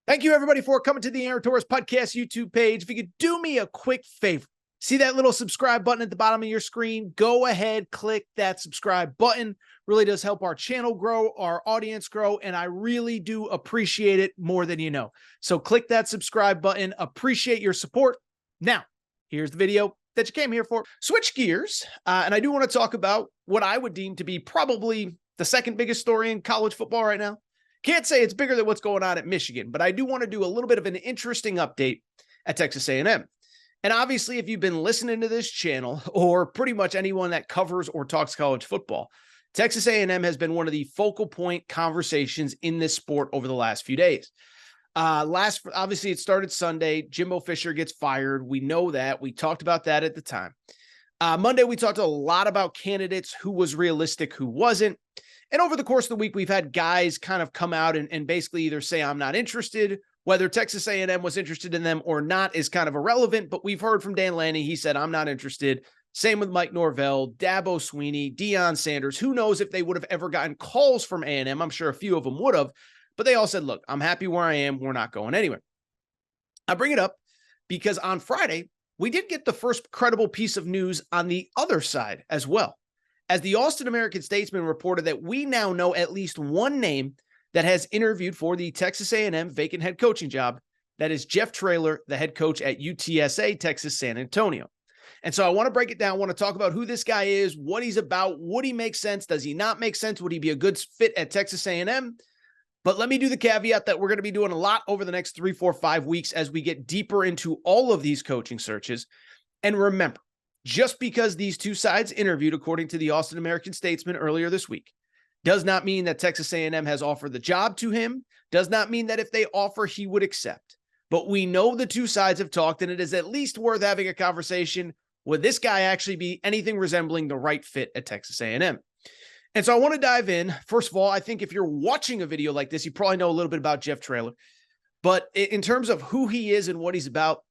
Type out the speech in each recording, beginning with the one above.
Thank you, everybody, for coming to the Aaron Torres Podcast YouTube page. If you could do me a quick favor, see that little subscribe button at the bottom of your screen? Go ahead, click that subscribe button. Really does help our channel grow, our audience grow, and I really do appreciate it more than you know. So click that subscribe button. Appreciate your support. Now, here's the video that you came here for. Switch gears, and I do want to talk about what I would deem to be probably the second biggest story in college football right now. Can't say it's bigger than what's going on at Michigan, but I do want to do a little bit of an interesting update at Texas A&M. And obviously, if you've been listening to this channel, or pretty much anyone that covers or talks college football, Texas A&M has been one of the focal point conversations in this sport over the last few days. Obviously, it started Sunday. Jimbo Fisher gets fired. We know that. We talked about that at the time. Monday, we talked a lot about candidates, who was realistic, who wasn't. And over the course of the week, we've had guys kind of come out and basically either say, I'm not interested. Whether Texas A&M was interested in them or not is kind of irrelevant, but we've heard from Dan Lanning. He said, I'm not interested. Same with Mike Norvell, Dabo Sweeney, Deion Sanders. Who knows if they would have ever gotten calls from A&M? I'm sure a few of them would have, but they all said, look, I'm happy where I am. We're not going anywhere. I bring it up because on Friday, we did get the first credible piece of news on the other side as well, as the Austin American-Statesman reported that we now know at least one name that has interviewed for the Texas A&M vacant head coaching job. That is Jeff Traylor, the head coach at UTSA, Texas San Antonio. And so I want to break it down. I want to talk about who this guy is, what he's about, would he make sense? Does he not make sense? Would he be a good fit at Texas A&M? But let me do the caveat that we're going to be doing a lot over the next 3, 4, 5 weeks as we get deeper into all of these coaching searches. And remember, just because these two sides interviewed, according to the Austin American-Statesman earlier this week, does not mean that Texas A&M has offered the job to him, does not mean that if they offer, he would accept. But we know the two sides have talked, and it is at least worth having a conversation. Would this guy actually be anything resembling the right fit at Texas A&M? And so I want to dive in. First of all, I think if you're watching a video like this, you probably know a little bit about Jeff Traylor. But in terms of who he is and what he's about,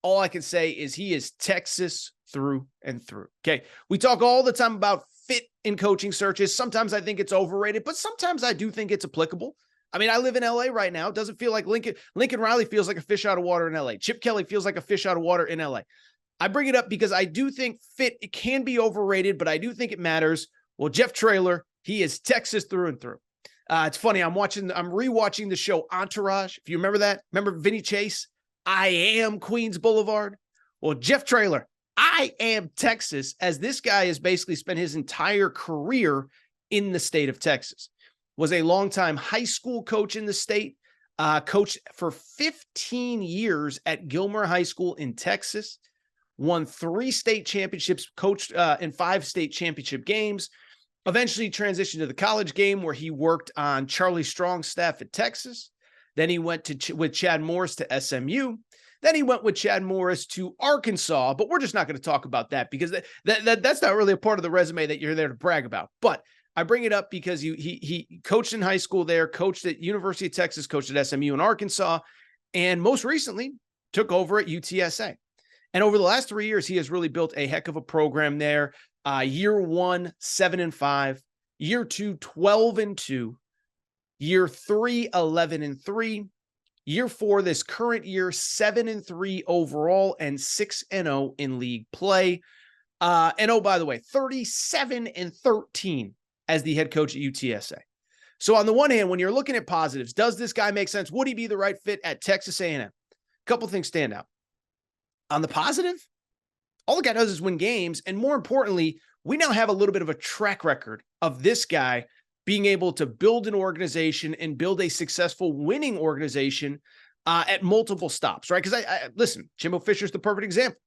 all I can say is he is Texas through and through. Okay. We talk all the time about fit in coaching searches. Sometimes I think it's overrated, but sometimes I do think it's applicable. I mean, I live in LA right now. It doesn't feel like Lincoln Riley feels like a fish out of water in LA. Chip Kelly feels like a fish out of water in LA. I bring it up because I do think fit, it can be overrated, but I do think it matters. Well, Jeff Traylor, he is Texas through and through. It's funny. I'm rewatching the show Entourage. If you remember that, remember Vinny Chase? I am Queens Boulevard. Well, Jeff Traylor, I am Texas, as this guy has basically spent his entire career in the state of Texas. Was a longtime high school coach in the state, coached for 15 years at Gilmer High School in Texas, won 3 state championships, coached in 5 state championship games, eventually transitioned to the college game where he worked on Charlie Strong's staff at Texas. Then he went with Chad Morris to SMU. Then he went with Chad Morris to Arkansas, but we're just not going to talk about that because that's not really a part of the resume that you're there to brag about. But I bring it up because he coached in high school there, coached at University of Texas, coached at SMU and Arkansas, and most recently took over at UTSA. And over the last 3 years, he has really built a heck of a program there. Year 1, 7-5, year 2, 12-2, year 3, 11-3. Year 4, this current year, 7-3 overall and 6-0 in league play. And oh, by the way, 37-13 as the head coach at UTSA. So on the one hand, when you're looking at positives, does this guy make sense? Would he be the right fit at Texas A&M? A couple things stand out. On the positive, all the guy does is win games. And more importantly, we now have a little bit of a track record of this guy being able to build an organization and build a successful winning organization at multiple stops, right? Because listen, Jimbo Fisher's the perfect example.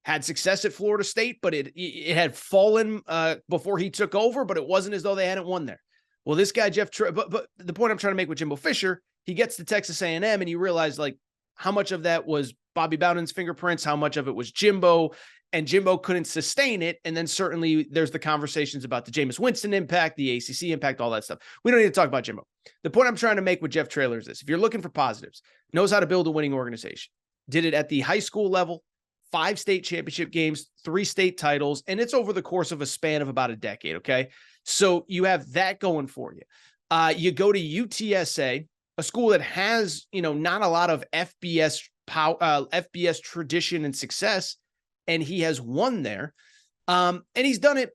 Had success at Florida State, but it had fallen before he took over, but it wasn't as though they hadn't won there. Well, this guy, but the point I'm trying to make with Jimbo Fisher, he gets to Texas A&M and you realize like how much of that was Bobby Bowden's fingerprints, how much of it was Jimbo, and Jimbo couldn't sustain it. And then certainly there's the conversations about the Jameis Winston impact, the ACC impact, all that stuff. We don't need to talk about Jimbo. The point I'm trying to make with Jeff Traylor is this. If you're looking for positives, knows how to build a winning organization, did it at the high school level, 5 state championship games, 3 state titles, and it's over the course of a span of about a decade, okay? So you have that going for you. You go to UTSA, a school that has, not a lot of FBS power, FBS tradition and success, and he has won there. And he's done it,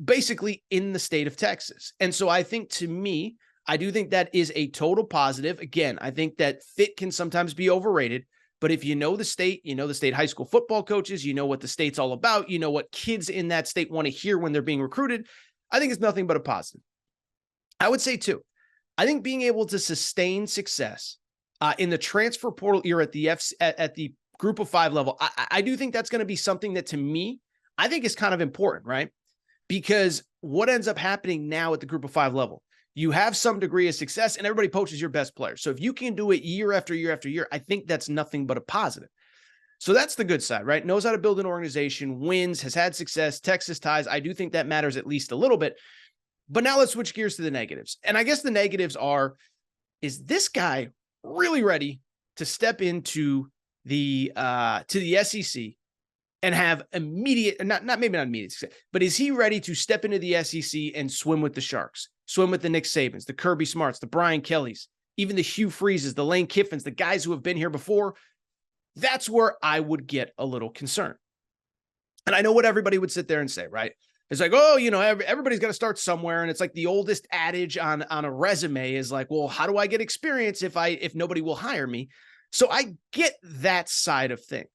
basically in the state of Texas. And so I think, to me, I do think that is a total positive. Again, I think that fit can sometimes be overrated, but if you know the state, the state high school football coaches, what the state's all about, what kids in that state want to hear when they're being recruited, I think it's nothing but a positive. I would say too, I think being able to sustain success in the transfer portal era at the group of 5 level, I do think that's going to be something that, to me, I think is kind of important, right? Because what ends up happening now at the group of 5 level, you have some degree of success and everybody poaches your best player. So if you can do it year after year after year, I think that's nothing but a positive. So that's the good side, right? Knows how to build an organization, wins, has had success, Texas ties. I do think that matters at least a little bit. But now let's switch gears to the negatives. And I guess the negatives are, is this guy really ready to step into the SEC and have maybe not immediate success, but is he ready to step into the SEC and swim with the Sharks, swim with the Nick Sabans, the Kirby Smarts, the Brian Kellys, even the Hugh Freezes, the Lane Kiffins, the guys who have been here before? That's where I would get a little concerned. And I know what everybody would sit there and say, right? It's like, oh, everybody's got to start somewhere. And it's like the oldest adage on a resume is like, well, how do I get experience if nobody will hire me? So I get that side of things.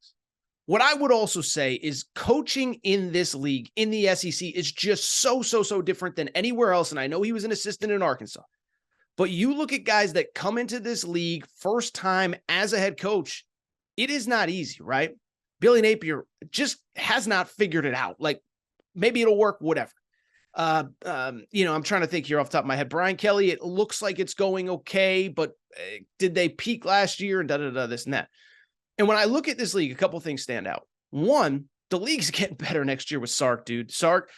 What I would also say is coaching in this league, in the SEC, is just so different than anywhere else. And I know he was an assistant in Arkansas, but you look at guys that come into this league first time as a head coach, it is not easy, right? Billy Napier just has not figured it out. Like, maybe it'll work, whatever. I'm trying to think here off the top of my head. Brian Kelly, it looks like it's going okay, but did they peak last year and this and that? And when I look at this league, a couple things stand out. One, the league's getting better next year with Sark, dude. Sark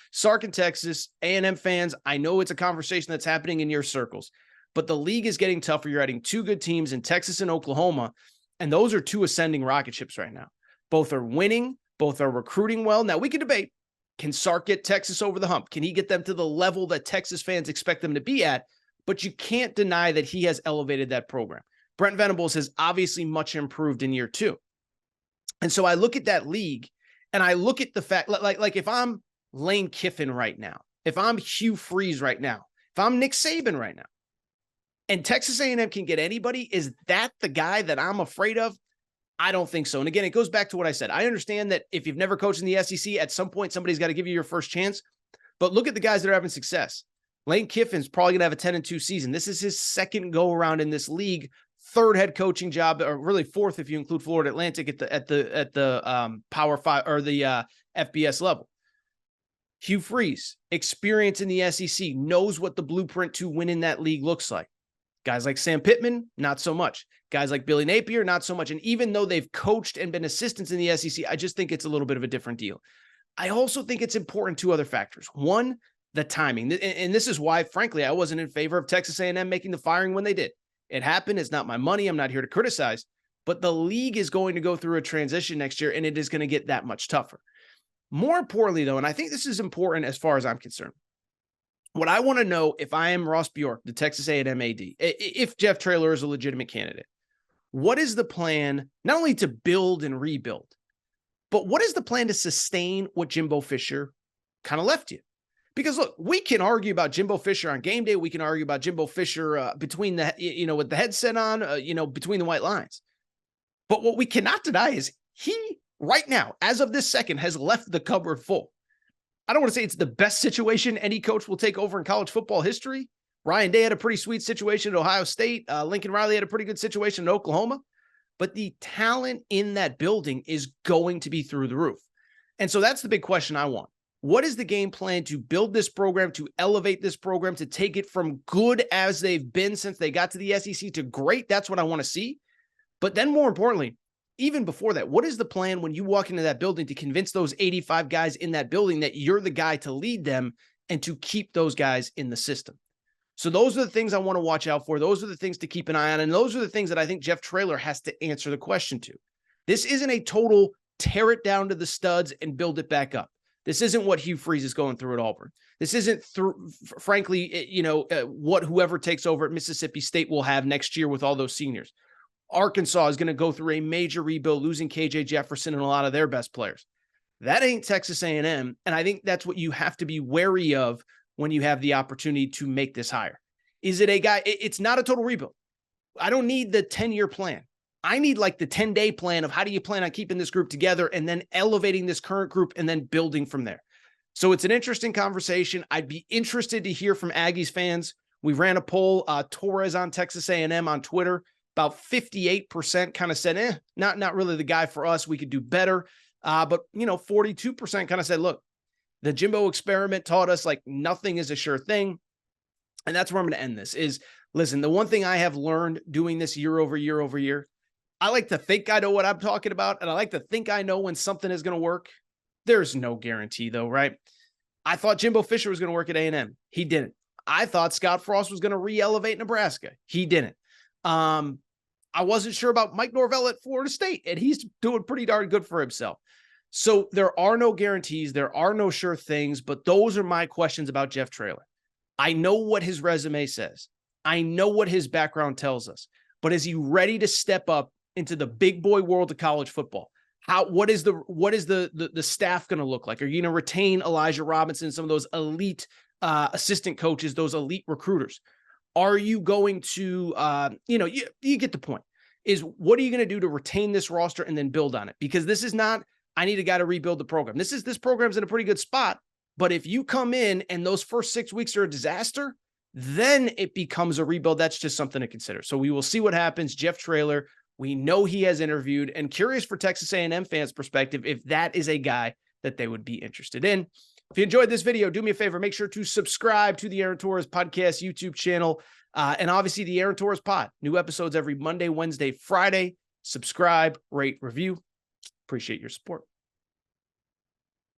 in Texas, A&M fans, I know it's a conversation that's happening in your circles, but the league is getting tougher. You're adding 2 good teams in Texas and Oklahoma, and those are 2 ascending rocket ships right now. Both are winning. Both are recruiting well. Now, we can debate, can Sark get Texas over the hump? Can he get them to the level that Texas fans expect them to be at? But you can't deny that he has elevated that program. Brent Venables has obviously much improved in year 2. And so I look at that league and I look at the fact, like if I'm Lane Kiffin right now, if I'm Hugh Freeze right now, if I'm Nick Saban right now, and Texas A&M can get anybody, is that the guy that I'm afraid of? I don't think so. And again, it goes back to what I said. I understand that if you've never coached in the SEC, at some point, somebody's got to give you your first chance. But look at the guys that are having success. Lane Kiffin's probably going to have a 10-2 season. This is his second go around in this league, 3rd head coaching job, or really 4th if you include Florida Atlantic at the Power 5 or the FBS level. Hugh Freeze, experience in the SEC, knows what the blueprint to win in that league looks like. Guys like Sam Pittman, not so much. Guys like Billy Napier, not so much. And even though they've coached and been assistants in the SEC, I just think it's a little bit of a different deal. I also think it's important 2 other factors. One, the timing. And this is why, frankly, I wasn't in favor of Texas A&M making the firing when they did. It happened. It's not my money. I'm not here to criticize. But the league is going to go through a transition next year, and it is going to get that much tougher. More importantly, though, and I think this is important as far as I'm concerned, what I want to know, if I am Ross Bjork, the Texas A&M AD, if Jeff Traylor is a legitimate candidate, what is the plan not only to build and rebuild, but what is the plan to sustain what Jimbo Fisher kind of left you? Because look, we can argue about Jimbo Fisher on game day. We can argue about Jimbo Fisher between the, with the headset on, between the white lines. But what we cannot deny is he right now, as of this second, has left the cupboard full. I don't want to say it's the best situation any coach will take over in college football history. Ryan Day had a pretty sweet situation at Ohio State. Lincoln Riley had a pretty good situation in Oklahoma. But the talent in that building is going to be through the roof. And so that's the big question I want. What is the game plan to build this program, to elevate this program, to take it from good as they've been since they got to the SEC to great? That's what I want to see. But then more importantly, even before that, what is the plan when you walk into that building to convince those 85 guys in that building that you're the guy to lead them and to keep those guys in the system? So those are the things I want to watch out for. Those are the things to keep an eye on. And those are the things that I think Jeff Traylor has to answer the question to. This isn't a total tear it down to the studs and build it back up. This isn't what Hugh Freeze is going through at Auburn. This isn't, frankly, what whoever takes over at Mississippi State will have next year with all those seniors. Arkansas is going to go through a major rebuild, losing KJ Jefferson and a lot of their best players. That ain't Texas A&M, and I think that's what you have to be wary of when you have the opportunity to make this hire. Is it a guy? It's not a total rebuild. I don't need the 10-year plan. I need like the 10-day plan of how do you plan on keeping this group together and then elevating this current group and then building from there. So it's an interesting conversation. I'd be interested to hear from Aggies fans. We ran a poll, Torres on Texas A&M on Twitter. About 58% kind of said, not really the guy for us. We could do better. But 42% kind of said, look, the Jimbo experiment taught us like nothing is a sure thing. And that's where I'm going to end this is, listen, the one thing I have learned doing this year over year, I like to think I know what I'm talking about, and I like to think I know when something is going to work. There's no guarantee, though, right? I thought Jimbo Fisher was going to work at A&M. He didn't. I thought Scott Frost was going to re-elevate Nebraska. He didn't. I wasn't sure about Mike Norvell at Florida State, and he's doing pretty darn good for himself. So there are no guarantees. There are no sure things, but those are my questions about Jeff Traylor. I know what his resume says. I know what his background tells us, but is he ready to step up into the big boy world of college football? What is the staff going to look like? Are you going to retain Elijah Robinson, some of those elite assistant coaches, those elite recruiters? Are you going to, you get the point, is what are you going to do to retain this roster and then build on it? Because this is not, I need a guy to rebuild the program. This program's in a pretty good spot, but if you come in and those first 6 weeks are a disaster, then it becomes a rebuild. That's just something to consider. So we will see what happens. Jeff Traylor, we know he has interviewed, and curious for Texas A&M fans' perspective, if that is a guy that they would be interested in. If you enjoyed this video, do me a favor, make sure to subscribe to the Aaron Torres Podcast YouTube channel, and obviously the Aaron Torres Pod. New episodes every Monday, Wednesday, Friday. Subscribe, rate, review. Appreciate your support.